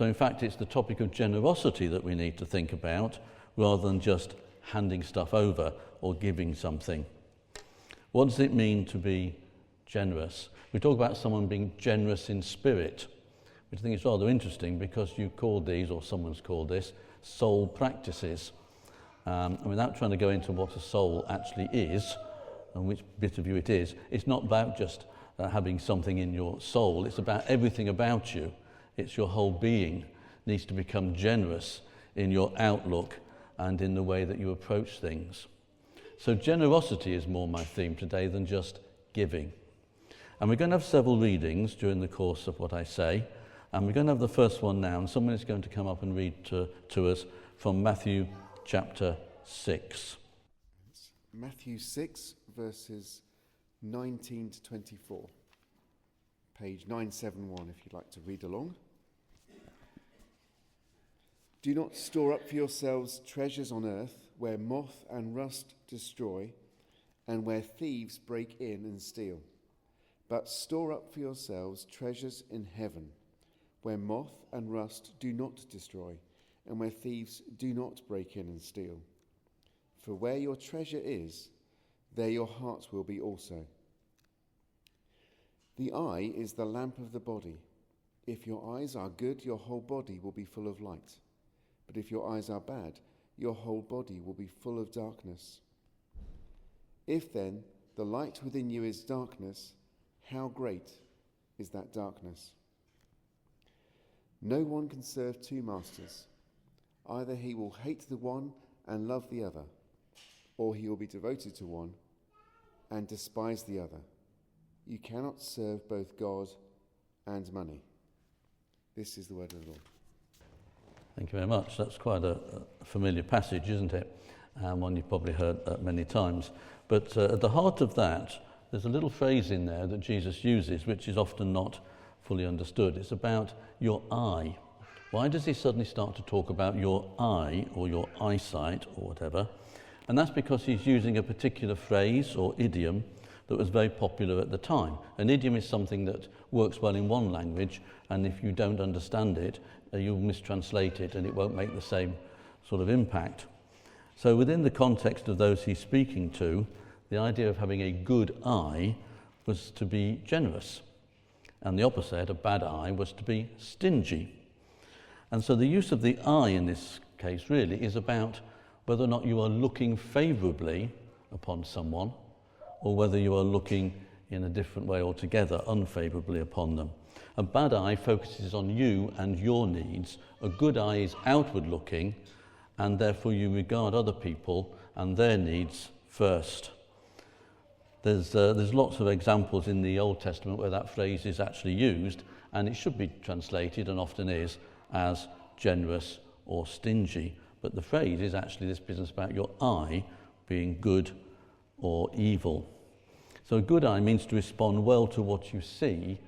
So in fact, it's the topic of generosity that we need to think about, rather than just handing stuff over or giving something. What does it mean to be generous? We talk about someone being generous in spirit, which I think is rather interesting because you call these, or someone's called this, soul practices. And without trying to go into what a soul actually is and which bit of you it is, it's not about just having something in your soul. It's about everything about you. It's your whole being needs to become generous in your outlook and in the way that you approach things. So generosity is more my theme today than just giving. And we're going to have several readings during the course of what I say. And we're going to have the first one now, and someone is going to come up and read to us from Matthew chapter 6. Matthew 6, verses 19 to 24. Page 971, if you'd like to read along. Do not store up for yourselves treasures on earth, where moth and rust destroy, and where thieves break in and steal. But store up for yourselves treasures in heaven, where moth and rust do not destroy, and where thieves do not break in and steal. For where your treasure is, there your heart will be also. The eye is the lamp of the body. If your eyes are good, your whole body will be full of light. But if your eyes are bad, your whole body will be full of darkness. If then the light within you is darkness, how great is that darkness? No one can serve two masters. Either he will hate the one and love the other, or he will be devoted to one and despise the other. You cannot serve both God and money. This is the word of the Lord. Thank you very much. That's quite a familiar passage, isn't it? One you've probably heard many times. But at the heart of that, there's a little phrase in there that Jesus uses, which is often not fully understood. It's about your eye. Why does he suddenly start to talk about your eye or your eyesight or whatever? And that's because he's using a particular phrase or idiom that was very popular at the time. An idiom is something that works well in one language, and if you don't understand it, you'll mistranslate it and it won't make the same sort of impact. So within the context of those he's speaking to, the idea of having a good eye was to be generous. And the opposite, a bad eye, was to be stingy. And so the use of the eye in this case really is about whether or not you are looking favourably upon someone, or whether you are looking in a different way altogether, unfavourably upon them. A bad eye focuses on you and your needs. A good eye is outward looking, and therefore you regard other people and their needs first. There's lots of examples in the Old Testament where that phrase is actually used, and it should be translated, and often is, as generous or stingy. But the phrase is actually this business about your eye being good or evil. So a good eye means to respond well to what you see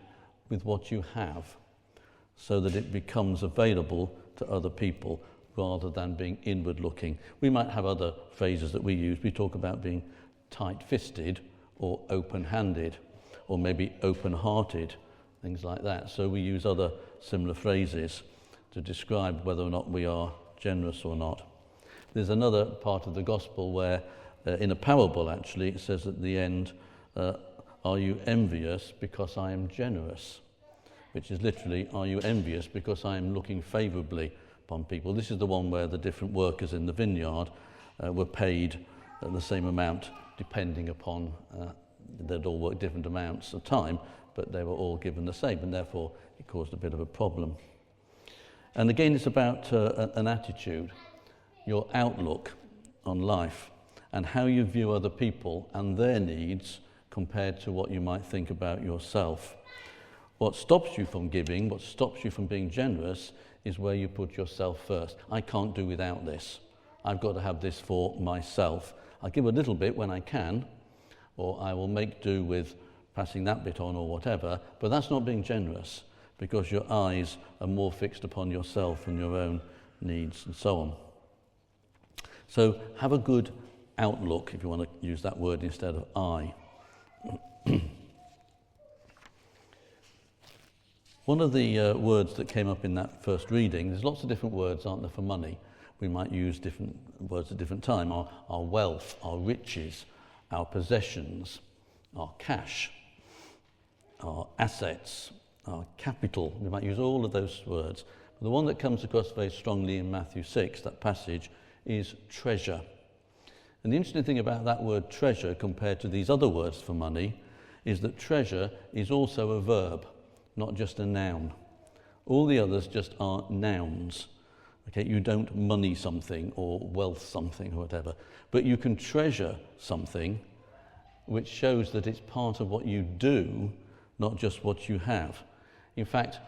with what you have, so that it becomes available to other people rather than being inward looking. We might have other phrases that we use. We talk about being tight-fisted or open-handed, or maybe open-hearted, things like that. So we use other similar phrases to describe whether or not we are generous or not. There's another part of the gospel where, in a parable actually, it says at the end, are you envious because I am generous? Which is literally, are you envious because I am looking favourably upon people? This is the one where the different workers in the vineyard were paid the same amount depending upon, they'd all worked different amounts of time, but they were all given the same, and therefore it caused a bit of a problem. And again, it's about an attitude, your outlook on life, and how you view other people and their needs compared to what you might think about yourself. What stops you from giving, what stops you from being generous, is where you put yourself first. I can't do without this. I've got to have this for myself. I'll give a little bit when I can, or I will make do with passing that bit on or whatever, but that's not being generous, because your eyes are more fixed upon yourself and your own needs and so on. So have a good outlook, if you want to use that word instead of eye. One of the words that came up in that first reading, there's lots of different words, aren't there, for money. We might use different words at different time. Our wealth, our riches, our possessions, our cash, our assets, our capital. We might use all of those words. But the one that comes across very strongly in Matthew 6, that passage, is treasure. And the interesting thing about that word treasure compared to these other words for money is that treasure is also a verb, not just a noun. All the others just are nouns. Okay, you don't money something or wealth something or whatever, but you can treasure something, which shows that it's part of what you do, not just what you have. In fact,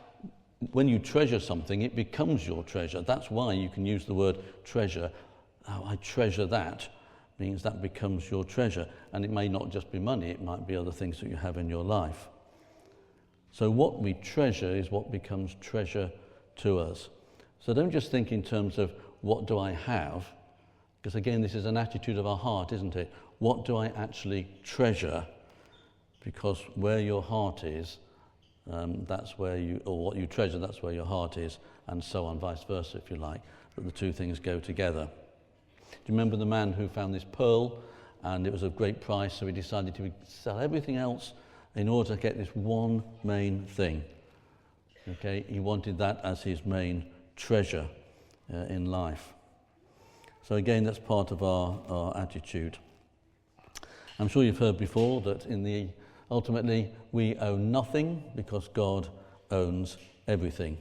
when you treasure something, it becomes your treasure. That's why you can use the word treasure. Oh, I treasure that, means that becomes your treasure. And it may not just be money, it might be other things that you have in your life. So what we treasure is what becomes treasure to us. So don't just think in terms of what do I have, because again, this is an attitude of our heart, isn't it? What do I actually treasure? Because where your heart is, that's where you, or what you treasure, that's where your heart is, and so on, vice versa, if you like. But the two things go together. Do you remember the man who found this pearl, and it was of great price, so he decided to sell everything else in order to get this one main thing? Okay, he wanted that as his main treasure in life. So again, that's part of our attitude. I'm sure you've heard before that ultimately we own nothing because God owns everything.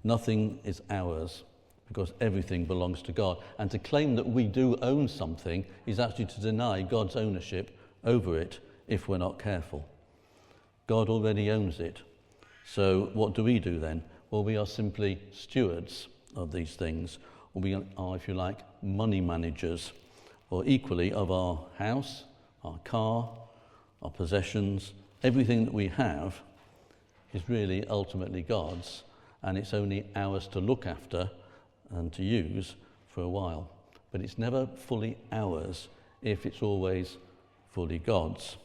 Nothing is ours because everything belongs to God. And to claim that we do own something is actually to deny God's ownership over it if we're not careful. God already owns it. So what do we do then? Well, we are simply stewards of these things, or we are, if you like, money managers, or equally of our house, our car, our possessions. Everything that we have is really ultimately God's, and it's only ours to look after and to use for a while. But it's never fully ours if it's always fully God's.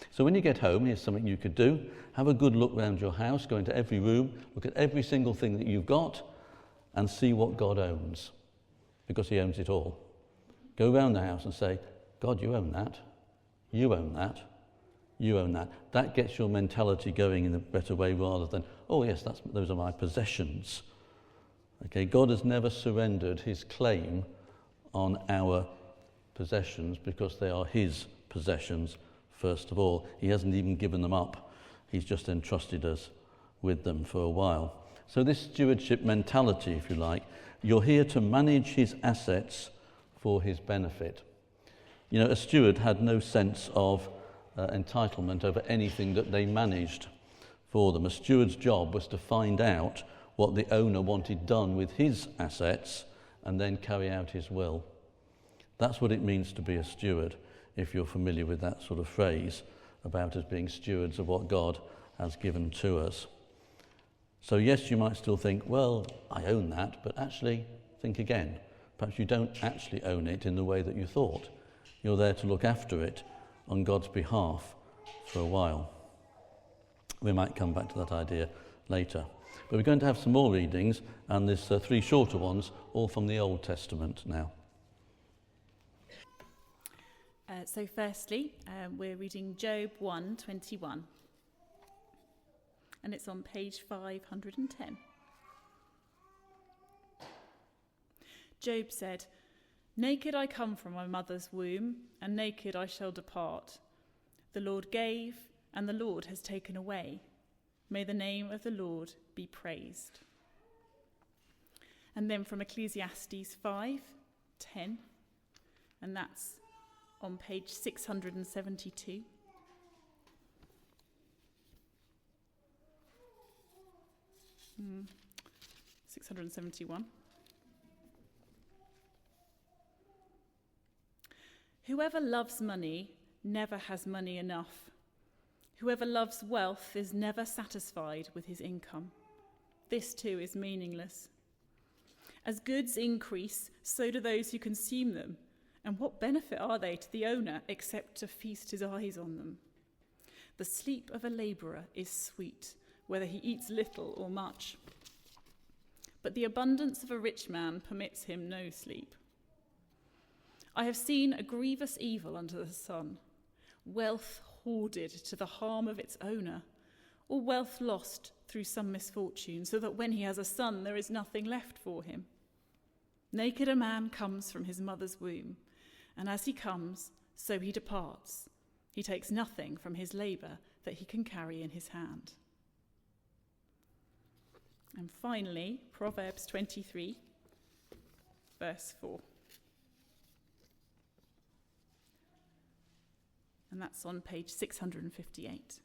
So when you get home, here's something you could do. Have a good look around your house, go into every room, look at every single thing that you've got, and see what God owns, because he owns it all. Go around the house and say, God, you own that. You own that. You own that. That gets your mentality going in a better way rather than, oh yes, those are my possessions. Okay, God has never surrendered his claim on our possessions because they are his possessions, first of all. He hasn't even given them up. He's just entrusted us with them for a while. So this stewardship mentality, if you like, you're here to manage his assets for his benefit. You know, a steward had no sense of entitlement over anything that they managed for them. A steward's job was to find out what the owner wanted done with his assets and then carry out his will. That's what it means to be a steward, if you're familiar with that sort of phrase about us being stewards of what God has given to us. So yes, you might still think, well, I own that, but actually think again. Perhaps you don't actually own it in the way that you thought. You're there to look after it on God's behalf for a while. We might come back to that idea later. But we're going to have some more readings, and there's 3 shorter ones, all from the Old Testament now. So firstly, we're reading Job 1:21, and it's on page 510. Job said, "Naked I come from my mother's womb, and naked I shall depart. The Lord gave, and the Lord has taken away. May the name of the Lord be praised." And then from Ecclesiastes 5:10, and that's on page 672. Hmm. 671. Whoever loves money never has money enough. Whoever loves wealth is never satisfied with his income. This too is meaningless. As goods increase, so do those who consume them. And what benefit are they to the owner except to feast his eyes on them? The sleep of a labourer is sweet, whether he eats little or much. But the abundance of a rich man permits him no sleep. I have seen a grievous evil under the sun, wealth hoarded to the harm of its owner, or wealth lost through some misfortune, so that when he has a son, there is nothing left for him. Naked a man comes from his mother's womb, and as he comes, so he departs. He takes nothing from his labour that he can carry in his hand. And finally, Proverbs 23, verse 4. And that's on page 658.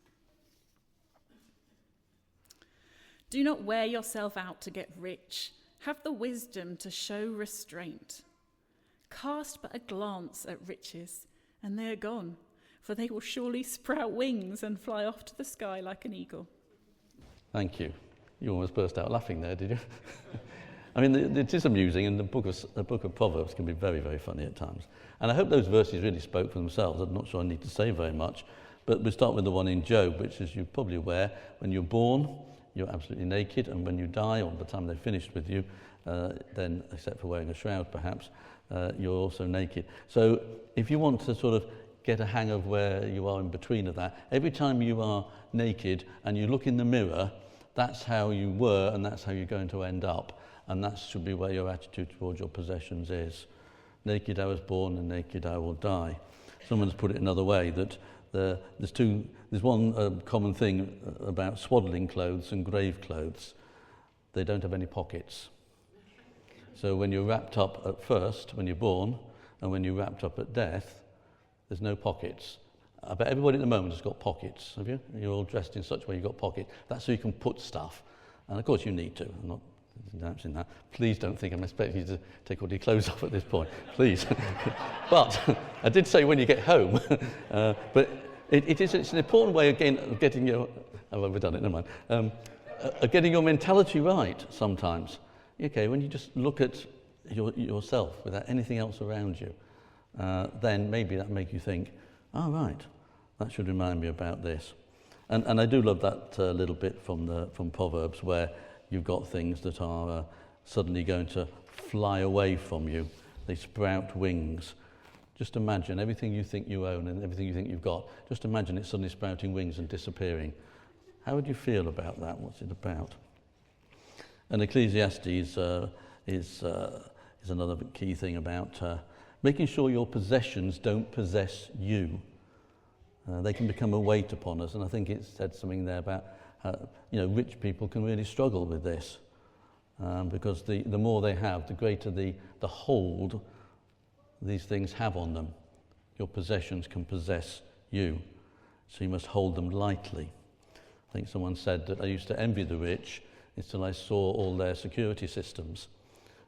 Do not wear yourself out to get rich. Have the wisdom to show restraint. Cast but a glance at riches, and they are gone, for they will surely sprout wings and fly off to the sky like an eagle. Thank you. You almost burst out laughing there, did you? I mean, it is amusing, and the book of Proverbs can be very, very funny at times. And I hope those verses really spoke for themselves. I'm not sure I need to say very much. But we start with the one in Job, which, as you're probably aware, when you're born, you're absolutely naked, and when you die, or by the time they're finished with you, then, except for wearing a shroud perhaps, you're also naked. So if you want to sort of get a hang of where you are in between of that, every time you are naked and you look in the mirror, that's how you were, and that's how you're going to end up. And that should be where your attitude towards your possessions is. Naked I was born, and naked I will die. Someone's put it another way, that there's one common thing about swaddling clothes and grave clothes. They don't have any pockets. So when you're wrapped up at first, when you're born, and when you're wrapped up at death, there's no pockets. I bet everybody at the moment has got pockets, have you? You're all dressed in such a way you've got pockets. That's so you can put stuff. And of course you need to. I'm not announcing that. Please don't think I'm expecting you to take all your clothes off at this point. Please. But I did say when you get home. But it's an important way, again, of getting your... I've overdone it, never mind. Getting your mentality right sometimes. Okay, when you just look at yourself without anything else around you, then maybe that make you think, oh, right, that should remind me about this. And I do love that little bit from Proverbs where you've got things that are suddenly going to fly away from you. They sprout wings. Just imagine everything you think you own and everything you think you've got, just imagine it suddenly sprouting wings and disappearing. How would you feel about that? What's it about? And Ecclesiastes is another key thing about making sure your possessions don't possess you. They can become a weight upon us, and I think it said something there about how, rich people can really struggle with this because the more they have, the greater the hold these things have on them. Your possessions can possess you, so you must hold them lightly. I think someone said that I used to envy the rich until I saw all their security systems,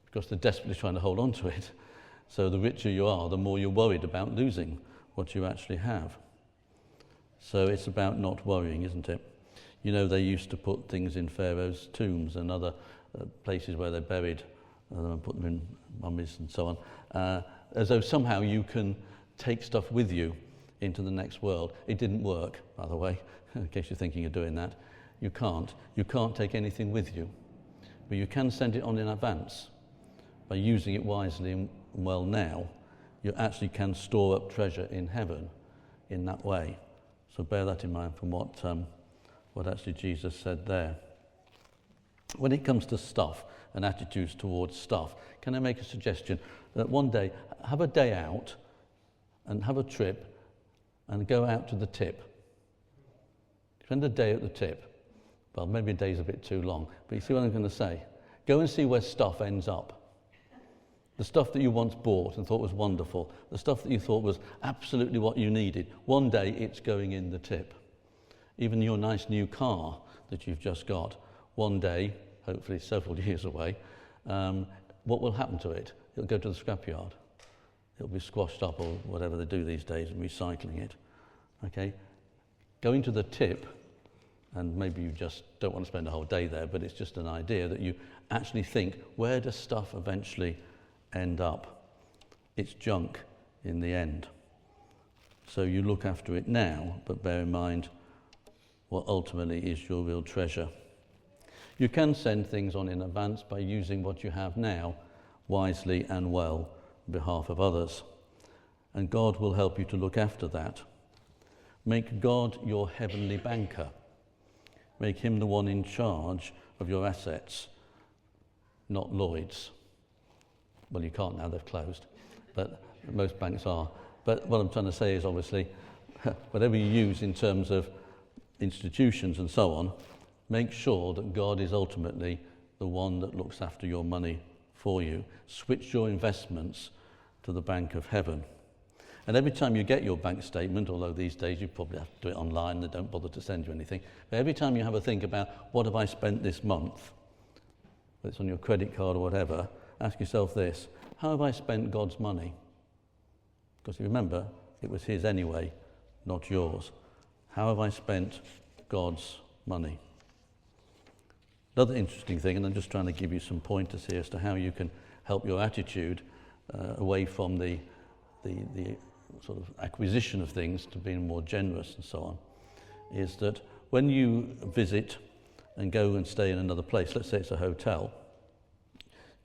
because they're desperately trying to hold on to it. So the richer you are, the more you're worried about losing what you actually have. So it's about not worrying, isn't it? They used to put things in pharaohs' tombs and other places where they're buried, and put them in mummies and so on, as though somehow you can take stuff with you into the next world. It didn't work, by the way, in case you're thinking of doing that. You can't. You can't take anything with you, but you can send it on in advance. By using it wisely and well now, you actually can store up treasure in heaven in that way. So bear that in mind from what actually Jesus said there. When it comes to stuff and attitudes towards stuff, can I make a suggestion that one day, have a day out and have a trip and go out to the tip. Spend a day at the tip. Well, maybe a day's a bit too long, but you see what I'm going to say? Go and see where stuff ends up. The stuff that you once bought and thought was wonderful, the stuff that you thought was absolutely what you needed, one day it's going in the tip. Even your nice new car that you've just got, one day, hopefully several years away, what will happen to it? It'll go to the scrapyard. It'll be squashed up or whatever they do these days and recycling it. Okay? Going to the tip, and maybe you just don't want to spend a whole day there, but it's just an idea that you actually think, where does stuff eventually end up? It's junk in the end. So you look after it now, but bear in mind what ultimately is your real treasure. You can send things on in advance by using what you have now wisely and well on behalf of others. And God will help you to look after that. Make God your heavenly banker. Make him the one in charge of your assets, not Lloyd's. Well, you can't now, they've closed, but most banks are. But what I'm trying to say is, obviously, whatever you use in terms of institutions and so on, make sure that God is ultimately the one that looks after your money for you. Switch your investments to the bank of heaven. And every time you get your bank statement, although these days you probably have to do it online, they don't bother to send you anything, but every time you have a think about what have I spent this month, whether it's on your credit card or whatever, ask yourself this: how have I spent God's money? Because remember, it was his anyway, not yours. How have I spent God's money? Another interesting thing, and I'm just trying to give you some pointers here as to how you can help your attitude away from the sort of acquisition of things to being more generous and so on, is that when you visit and go and stay in another place, let's say it's a hotel,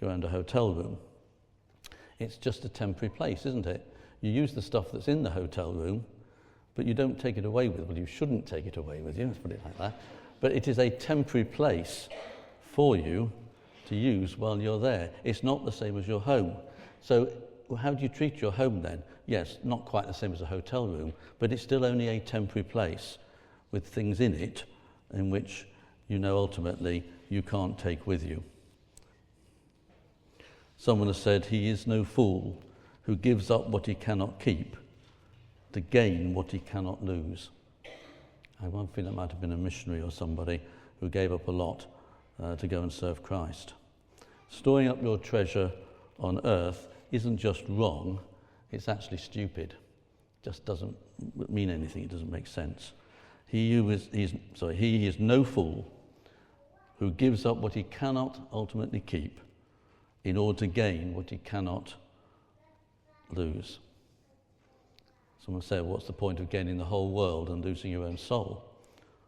go around a hotel room, it's just a temporary place, isn't it? You use the stuff that's in the hotel room, but you don't take it away with you. Well, you shouldn't take it away with you, let's put it like that. But it is a temporary place for you to use while you're there. It's not the same as your home. So how do you treat your home then? Yes, not quite the same as a hotel room, but it's still only a temporary place with things in it in which you know ultimately you can't take with you. Someone has said, he is no fool who gives up what he cannot keep to gain what he cannot lose. I think that might have been a missionary or somebody who gave up a lot to go and serve Christ. Storing up your treasure on earth isn't just wrong, it's actually stupid. It just doesn't mean anything, it doesn't make sense. He is no fool who gives up what he cannot ultimately keep in order to gain what he cannot lose. Someone said, what's the point of gaining the whole world and losing your own soul?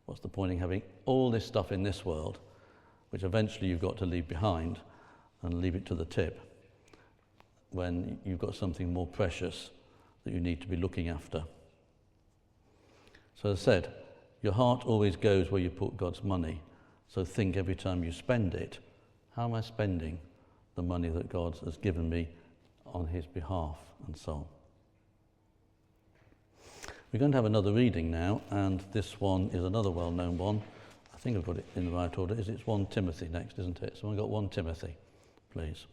What's the point in having all this stuff in this world, which eventually you've got to leave behind and leave it to the tip, when you've got something more precious that you need to be looking after? So as I said, your heart always goes where you put God's money. So think every time you spend it, how am I spending the money that God has given me on his behalf, and so on. We're going to have another reading now, and this one is another well-known one. I think I've got it in the right order. It's 1 Timothy next, isn't it? So we've got 1 Timothy, please.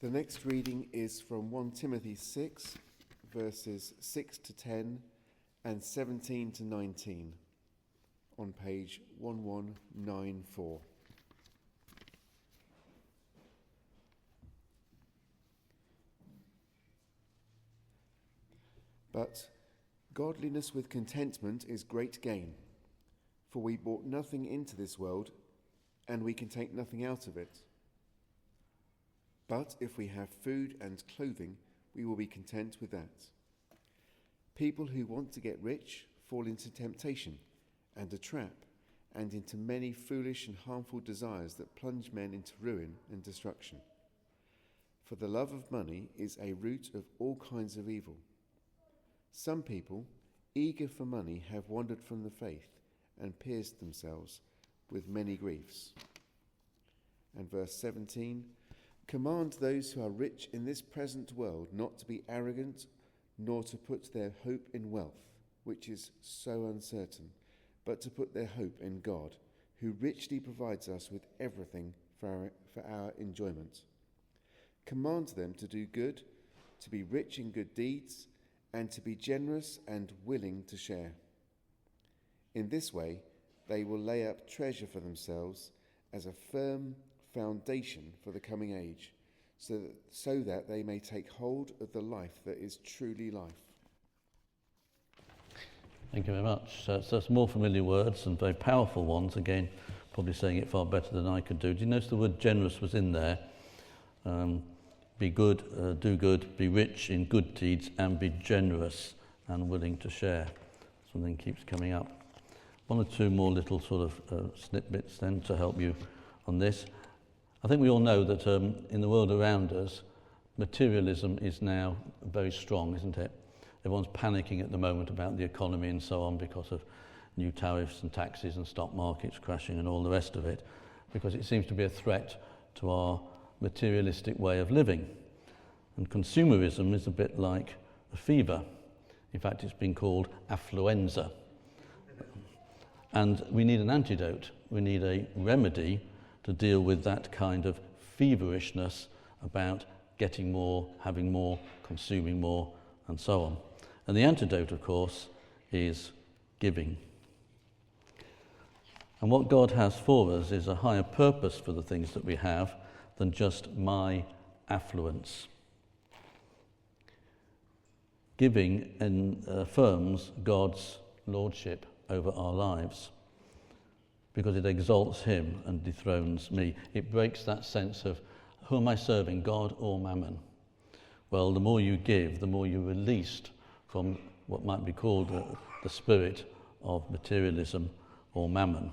The next reading is from 1 Timothy 6, verses 6 to 10 and 17 to 19 on page 1194. But godliness with contentment is great gain, for we brought nothing into this world, and we can take nothing out of it. But if we have food and clothing, we will be content with that. People who want to get rich fall into temptation and a trap, and into many foolish and harmful desires that plunge men into ruin and destruction. For the love of money is a root of all kinds of evil. Some people, eager for money, have wandered from the faith and pierced themselves with many griefs. And verse 17, command those who are rich in this present world not to be arrogant, nor to put their hope in wealth, which is so uncertain, but to put their hope in God, who richly provides us with everything for our enjoyment. Command them to do good, to be rich in good deeds, and to be generous and willing to share. In this way, they will lay up treasure for themselves as a firm foundation for the coming age, so that they may take hold of the life that is truly life. Thank you very much. So it's more familiar words and very powerful ones. Again, probably saying it far better than I could do. Do you notice the word generous was in there? Be good, do good, be rich in good deeds, and be generous and willing to share. Something keeps coming up. One or two more little sort of snippets then to help you on this. I think we all know that in the world around us, materialism is now very strong, isn't it? Everyone's panicking at the moment about the economy and so on because of new tariffs and taxes and stock markets crashing and all the rest of it, because it seems to be a threat to our materialistic way of living. And consumerism is a bit like a fever. In fact, it's been called affluenza. And we need an antidote. We need a remedy to deal with that kind of feverishness about getting more, having more, consuming more, and so on. And the antidote, of course, is giving. And what God has for us is a higher purpose for the things that we have than just my affluence. Giving affirms God's lordship over our lives because it exalts him and dethrones me. It breaks that sense of, who am I serving, God or mammon? Well, the more you give, the more you're released from what might be called the spirit of materialism or mammon.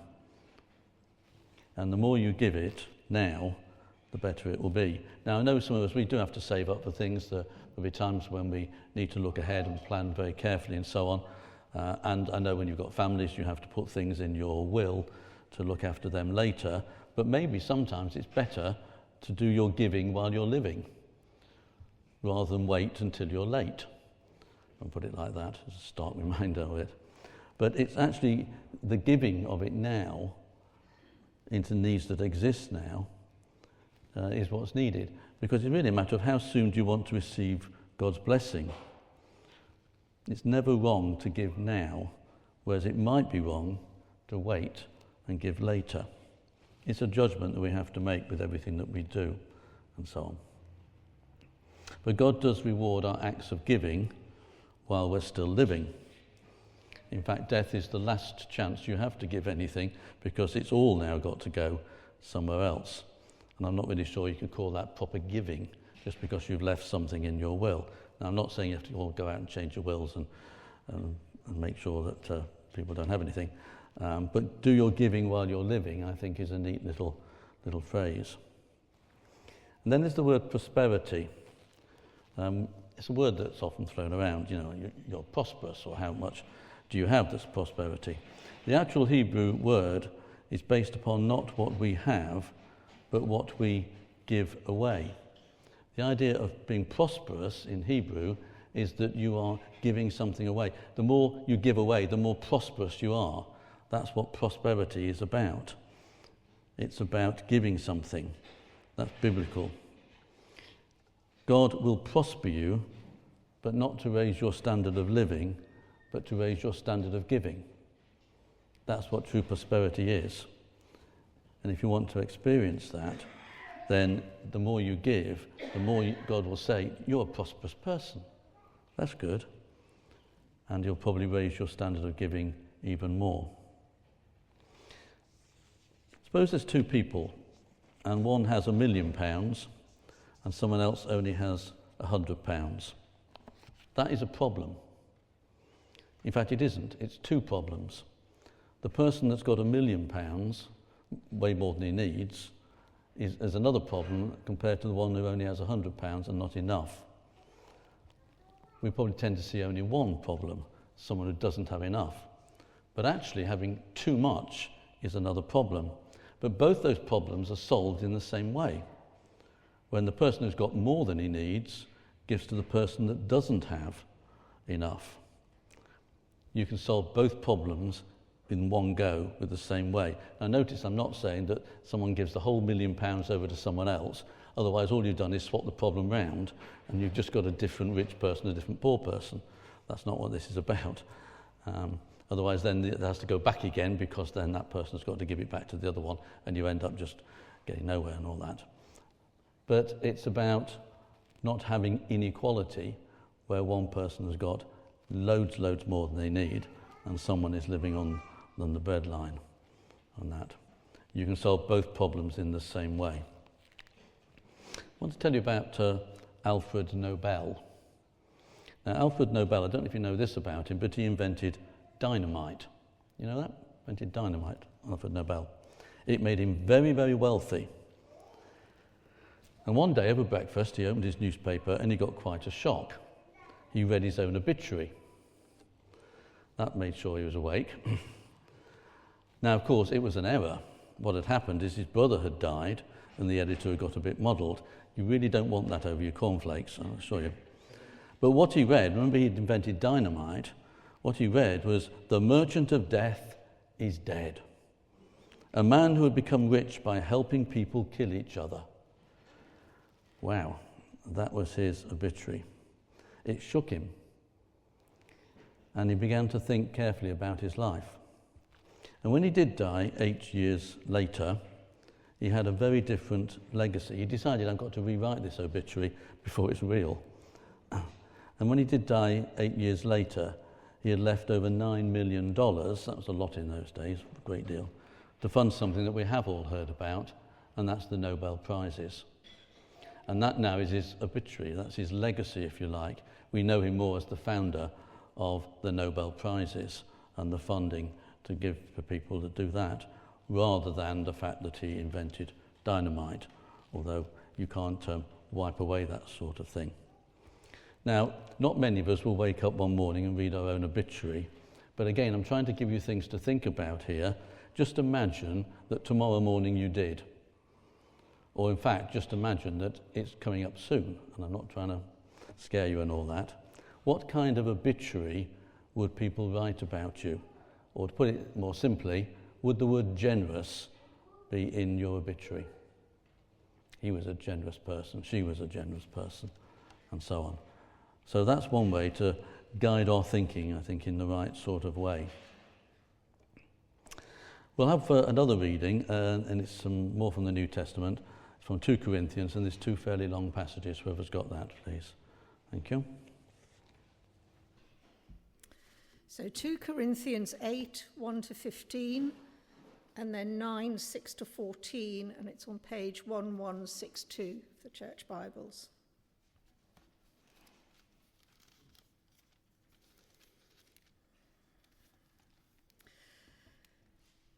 And the more you give it now, the better it will be. Now, I know some of us, we do have to save up for things. There'll be times when we need to look ahead and plan very carefully and so on. And I know when you've got families, you have to put things in your will to look after them later. But maybe sometimes it's better to do your giving while you're living, rather than wait until you're late. I'll put it like that as a stark reminder of it. But it's actually the giving of it now into needs that exist now is what's needed. Because it's really a matter of how soon do you want to receive God's blessing. It's never wrong to give now, whereas it might be wrong to wait and give later. It's a judgment that we have to make with everything that we do, and so on. But God does reward our acts of giving while we're still living. In fact, death is the last chance you have to give anything, because it's all now got to go somewhere else. And I'm not really sure you could call that proper giving, just because you've left something in your will. Now, I'm not saying you have to all go out and change your wills and make sure that people don't have anything. But do your giving while you're living, I think, is a neat little phrase. And then there's the word prosperity. It's a word that's often thrown around. You know, you're prosperous, or how much do you have that's prosperity? The actual Hebrew word is based upon not what we have, but what we give away. The idea of being prosperous in Hebrew is that you are giving something away. The more you give away, the more prosperous you are. That's what prosperity is about. It's about giving something. That's biblical. God will prosper you, but not to raise your standard of living, but to raise your standard of giving. That's what true prosperity is. And if you want to experience that, then the more you give, the more God will say, you're a prosperous person. That's good. And he'll probably raise your standard of giving even more. Suppose there's two people, and one has £1 million, and someone else only has £100. That is a problem. In fact, it isn't. It's two problems. The person that's got £1 million, way more than he needs, is another problem compared to the one who only has £100 and not enough. We probably tend to see only one problem, someone who doesn't have enough. But actually having too much is another problem. But both those problems are solved in the same way. When the person who's got more than he needs gives to the person that doesn't have enough. You can solve both problems in one go with the same way. Now notice I'm not saying that someone gives the whole £1 million over to someone else, otherwise all you've done is swap the problem round and you've just got a different rich person, a different poor person. That's not what this is about. Otherwise then it has to go back again, because then that person's got to give it back to the other one and you end up just getting nowhere and all that. But it's about not having inequality where one person has got loads more than they need and someone is living on the breadline on that. You can solve both problems in the same way. I want to tell you about Alfred Nobel. Now, Alfred Nobel, I don't know if you know this about him, but he invented dynamite. You know that? invented dynamite, Alfred Nobel. It made him very, very wealthy. And one day over breakfast, he opened his newspaper and he got quite a shock. He read his own obituary. That made sure he was awake. Now, of course, it was an error. What had happened is his brother had died and the editor had got a bit muddled. You really don't want that over your cornflakes, I'll assure you. But what he read, remember he'd invented dynamite, what he read was, "The merchant of death is dead. A man who had become rich by helping people kill each other." Wow, that was his obituary. It shook him. And he began to think carefully about his life. And when he did die 8 years later, he had a very different legacy. He decided, I've got to rewrite this obituary before it's real. And when he did die 8 years later, he had left over $9 million, that was a lot in those days, a great deal, to fund something that we have all heard about, and that's the Nobel Prizes. And that now is his obituary, that's his legacy, if you like. We know him more as the founder of the Nobel Prizes and the funding to give for people to do that, rather than the fact that he invented dynamite, although you can't wipe away that sort of thing. Now, not many of us will wake up one morning and read our own obituary, but again, I'm trying to give you things to think about here. Just imagine that tomorrow morning you did. Or in fact, just imagine that it's coming up soon, and I'm not trying to scare you and all that. What kind of obituary would people write about you? Or to put it more simply, would the word generous be in your obituary? He was a generous person, she was a generous person, and so on. So that's one way to guide our thinking, I think, in the right sort of way. We'll have another reading, and it's some more from the New Testament. It's from 2 Corinthians, and there's two fairly long passages. Whoever's got that, please. Thank you. So 2 Corinthians 8, 1-15, and then 9, 6-14, and it's on page 1162 of the Church Bibles.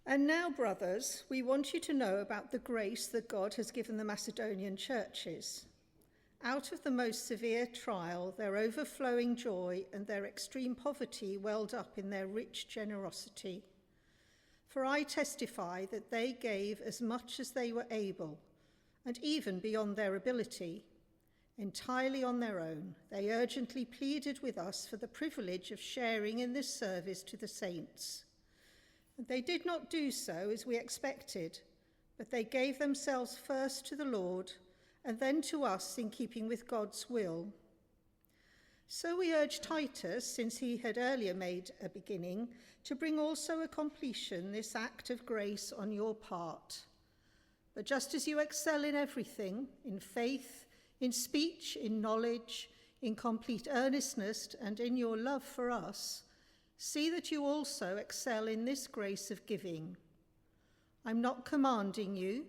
And now, brothers, we want you to know about the grace that God has given the Macedonian churches. Out of the most severe trial, their overflowing joy and their extreme poverty welled up in their rich generosity. For I testify that they gave as much as they were able, and even beyond their ability. Entirely on their own, they urgently pleaded with us for the privilege of sharing in this service to the saints. And they did not do so as we expected, but they gave themselves first to the Lord and then to us in keeping with God's will. So we urge Titus, since he had earlier made a beginning, to bring also a completion this act of grace on your part. But just as you excel in everything, in faith, in speech, in knowledge, in complete earnestness, and in your love for us, see that you also excel in this grace of giving. I'm not commanding you,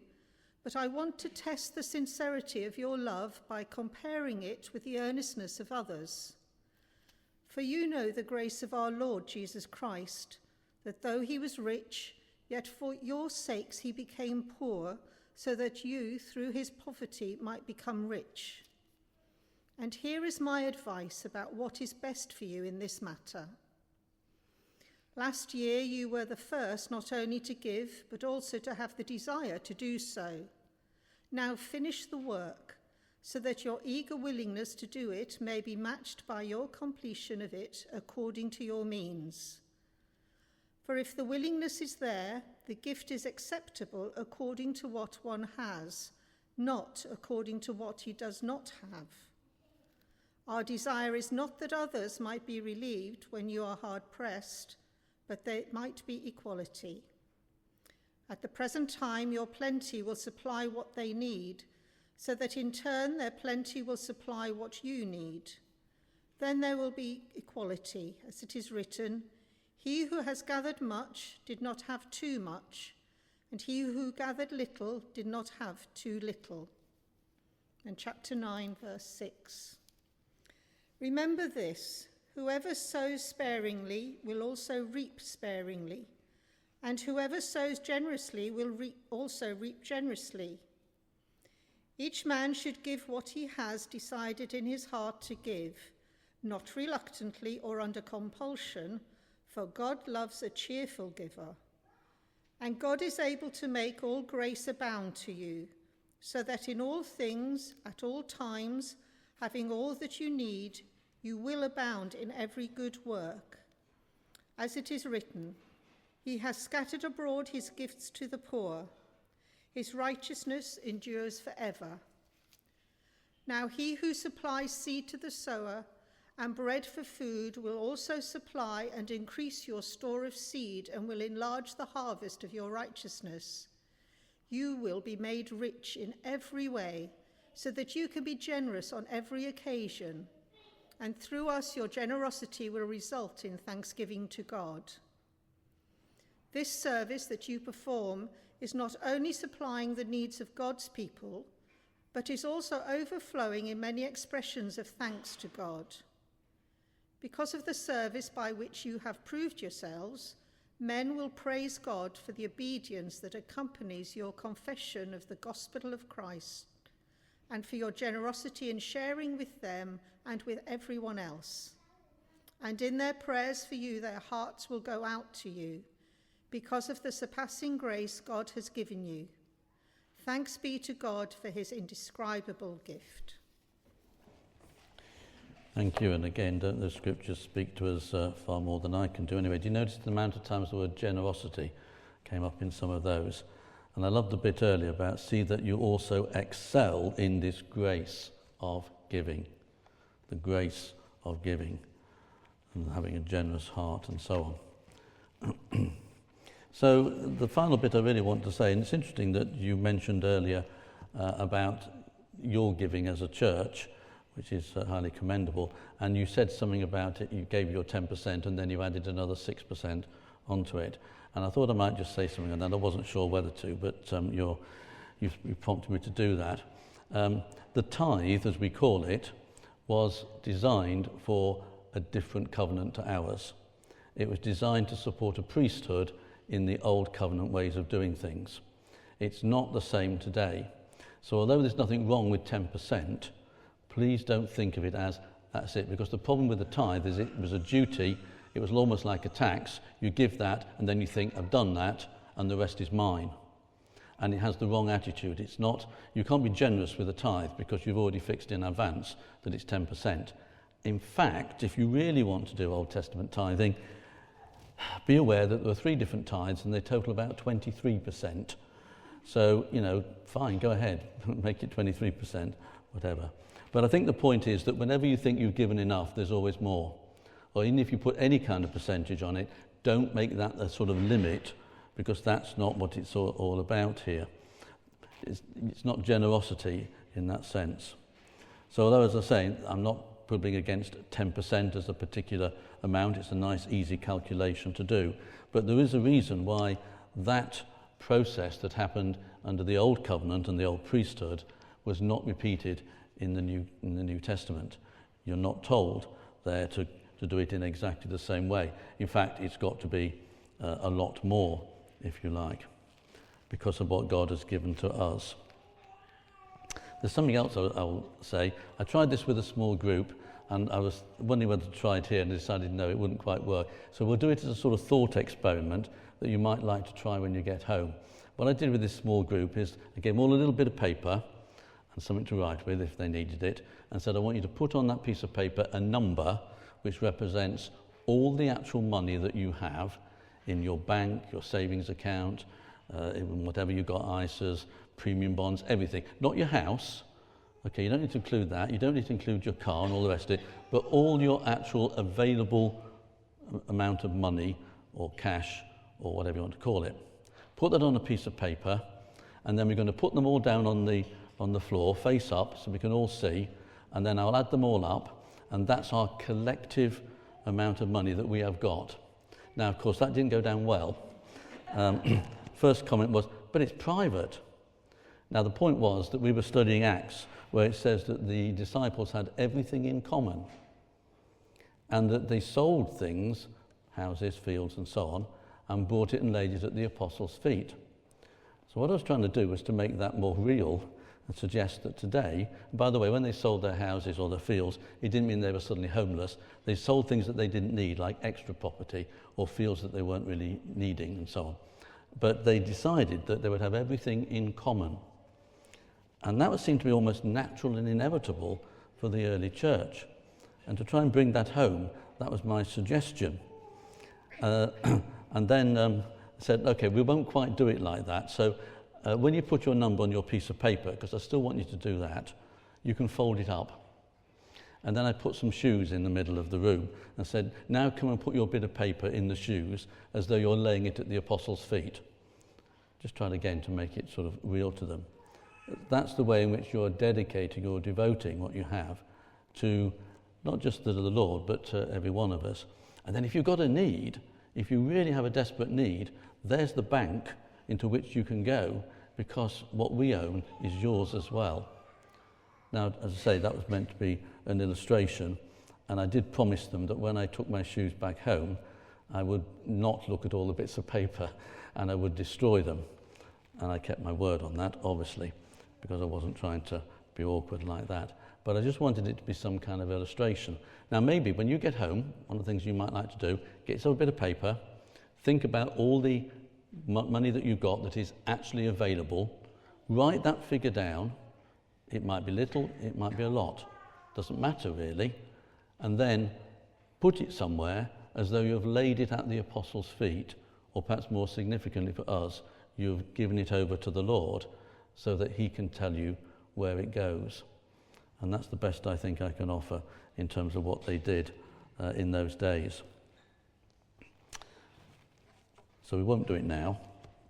but I want to test the sincerity of your love by comparing it with the earnestness of others. For you know the grace of our Lord Jesus Christ, that though he was rich, yet for your sakes he became poor, so that you, through his poverty, might become rich. And here is my advice about what is best for you in this matter. Last year you were the first not only to give, but also to have the desire to do so. Now finish the work, so that your eager willingness to do it may be matched by your completion of it according to your means. For if the willingness is there, the gift is acceptable according to what one has, not according to what he does not have. Our desire is not that others might be relieved when you are hard pressed, but there might be equality. At the present time, your plenty will supply what they need, so that in turn their plenty will supply what you need. Then there will be equality, as it is written, he who has gathered much did not have too much, and he who gathered little did not have too little. And chapter 9, verse 6. Remember this, whoever sows sparingly will also reap sparingly, and whoever sows generously will also reap generously. Each man should give what he has decided in his heart to give, not reluctantly or under compulsion, for God loves a cheerful giver. And God is able to make all grace abound to you, so that in all things, at all times, having all that you need, you will abound in every good work. As it is written, he has scattered abroad his gifts to the poor. His righteousness endures forever. Now he who supplies seed to the sower and bread for food will also supply and increase your store of seed and will enlarge the harvest of your righteousness. You will be made rich in every way, so that you can be generous on every occasion. And through us your generosity will result in thanksgiving to God. This service that you perform is not only supplying the needs of God's people, but is also overflowing in many expressions of thanks to God. Because of the service by which you have proved yourselves, men will praise God for the obedience that accompanies your confession of the gospel of Christ, and for your generosity in sharing with them and with everyone else. And in their prayers for you, their hearts will go out to you, because of the surpassing grace God has given you. Thanks be to God for his indescribable gift. Thank you. And again, don't the scriptures speak to us far more than I can do? Anyway, do you notice the amount of times the word generosity came up in some of those? And I loved the bit earlier about see that you also excel in this grace of giving. The grace of giving and having a generous heart and so on. So the final bit I really want to say, and it's interesting that you mentioned earlier about your giving as a church, which is highly commendable, and you said something about it, you gave your 10% and then you added another 6% onto it. And I thought I might just say something on that. I wasn't sure whether to, but you prompted me to do that. The tithe, as we call it, was designed for a different covenant to ours. It was designed to support a priesthood in the old covenant ways of doing things. It's not the same today. So although there's nothing wrong with 10%, please don't think of it as that's it, because the problem with the tithe is it was a duty, it was almost like a tax. You give that and then you think, I've done that and the rest is mine. And it has the wrong attitude. It's not, you can't be generous with a tithe because you've already fixed in advance that it's 10%. In fact, if you really want to do Old Testament tithing, be aware that there are 3 different tithes and they total about 23%. So, fine, go ahead, make it 23%, whatever. But I think the point is that whenever you think you've given enough, there's always more. Or even if you put any kind of percentage on it, don't make that a sort of limit, because that's not what it's all about here. It's not generosity in that sense. So although, as I say, I'm not putting against 10% as a particular amount, it's a nice, easy calculation to do. But there is a reason why that process that happened under the Old Covenant and the Old Priesthood was not repeated in the New Testament. You're not told there to do it in exactly the same way. In fact, it's got to be a lot more, if you like, because of what God has given to us. There's something else I'll say. I tried this with a small group, and I was wondering whether to try it here, and decided no, it wouldn't quite work. So we'll do it as a sort of thought experiment that you might like to try when you get home. What I did with this small group is I gave them all a little bit of paper and something to write with if they needed it, and said, I want you to put on that piece of paper a number which represents all the actual money that you have in your bank, your savings account, in whatever you've got, ISAs, premium bonds, everything. Not your house. Okay, you don't need to include that. You don't need to include your car and all the rest of it, but all your actual available amount of money or cash or whatever you want to call it. Put that on a piece of paper, and then we're going to put them all down on the floor, face up, so we can all see, and then I'll add them all up, and that's our collective amount of money that we have got. Now, of course, that didn't go down well. First comment was, but it's private. Now, the point was that we were studying Acts, where it says that the disciples had everything in common, and that they sold things, houses, fields, and so on, and brought it and laid it at the apostles' feet. So what I was trying to do was to make that more real and suggest that today, by the way, when they sold their houses or their fields, it didn't mean they were suddenly homeless. They sold things that they didn't need, like extra property or fields that they weren't really needing and so on. But they decided that they would have everything in common. And that would seem to be almost natural and inevitable for the early church. And to try and bring that home, that was my suggestion. And then said, okay, we won't quite do it like that. So when you put your number on your piece of paper, because I still want you to do that, you can fold it up. And then I put some shoes in the middle of the room and said, now come and put your bit of paper in the shoes as though you're laying it at the apostles' feet. Just trying again to make it sort of real to them. That's the way in which you're dedicating or devoting what you have to not just the Lord, but to every one of us. And then if you've got a need, if you really have a desperate need, there's the bank into which you can go, because what we own is yours as well. Now, as I say, that was meant to be an illustration, and I did promise them that when I took my shoes back home, I would not look at all the bits of paper and I would destroy them. And I kept my word on that, obviously, because I wasn't trying to be awkward like that. But I just wanted it to be some kind of illustration. Now, maybe when you get home, one of the things you might like to do, get yourself a bit of paper, think about all the money that you've got that is actually available, write that figure down. It might be little, it might be a lot. Doesn't matter really. And then put it somewhere as though you've laid it at the apostles' feet, or perhaps more significantly for us, you've given it over to the Lord so that he can tell you where it goes. And that's the best I think I can offer in terms of what they did in those days. So we won't do it now,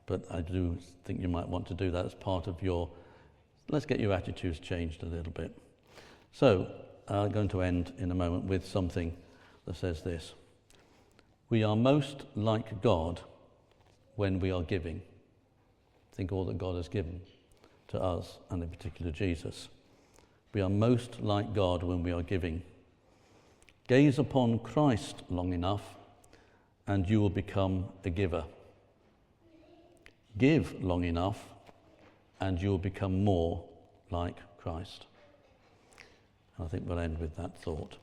but I do think you might want to do that as part of your, let's get your attitudes changed a little bit. So I'm going to end in a moment with something that says this: we are most like God when we are giving. Think all that God has given to us, and in particular Jesus. We are most like God when we are giving. Gaze upon Christ long enough, and you will become a giver. Give long enough, and you will become more like Christ. And I think we'll end with that thought.